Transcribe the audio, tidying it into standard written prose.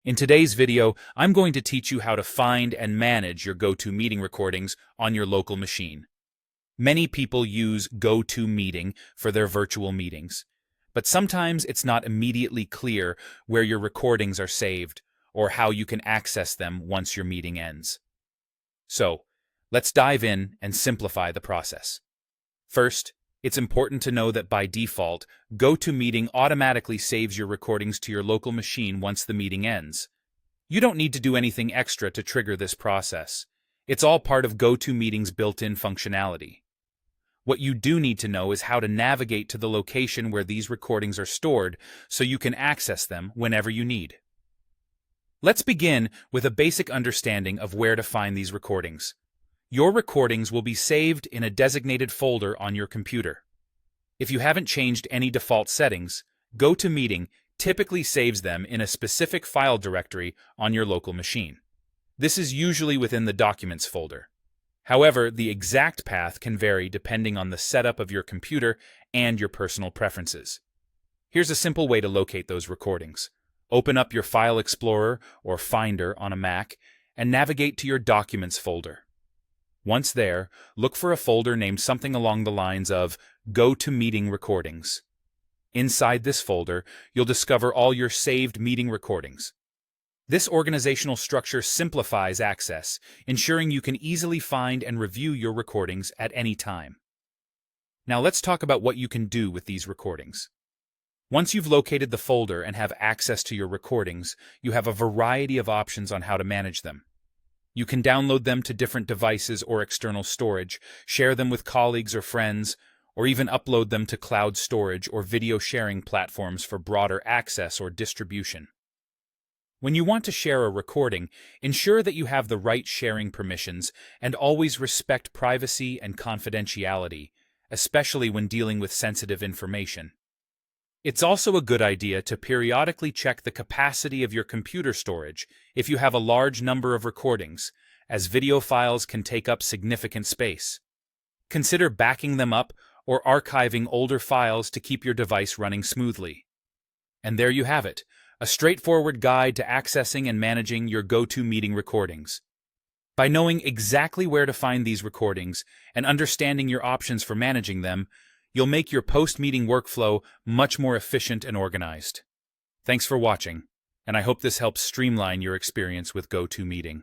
In today's video, I'm going to teach you how to find and manage your GoToMeeting recordings on your local machine. Many people use GoToMeeting for their virtual meetings, but sometimes it's not immediately clear where your recordings are saved or how you can access them once your meeting ends. So, let's dive in and simplify the process. First, it's important to know that by default, GoToMeeting automatically saves your recordings to your local machine once the meeting ends. You don't need to do anything extra to trigger this process. It's all part of GoToMeeting's built-in functionality. What you do need to know is how to navigate to the location where these recordings are stored so you can access them whenever you need. Let's begin with a basic understanding of where to find these recordings. Your recordings will be saved in a designated folder on your computer. If you haven't changed any default settings, GoToMeeting typically saves them in a specific file directory on your local machine. This is usually within the Documents folder. However, the exact path can vary depending on the setup of your computer and your personal preferences. Here's a simple way to locate those recordings. Open up your File Explorer or Finder on a Mac and navigate to your Documents folder. Once there, look for a folder named something along the lines of GoToMeeting Recordings. Inside this folder, you'll discover all your saved meeting recordings. This organizational structure simplifies access, ensuring you can easily find and review your recordings at any time. Now let's talk about what you can do with these recordings. Once you've located the folder and have access to your recordings, you have a variety of options on how to manage them. You can download them to different devices or external storage, share them with colleagues or friends, or even upload them to cloud storage or video sharing platforms for broader access or distribution. When you want to share a recording, ensure that you have the right sharing permissions and always respect privacy and confidentiality, especially when dealing with sensitive information. It's also a good idea to periodically check the capacity of your computer storage if you have a large number of recordings, as video files can take up significant space. Consider backing them up or archiving older files to keep your device running smoothly. And there you have it, a straightforward guide to accessing and managing your GoToMeeting recordings. By knowing exactly where to find these recordings and understanding your options for managing them, you'll make your post-meeting workflow much more efficient and organized. Thanks for watching, and I hope this helps streamline your experience with GoToMeeting.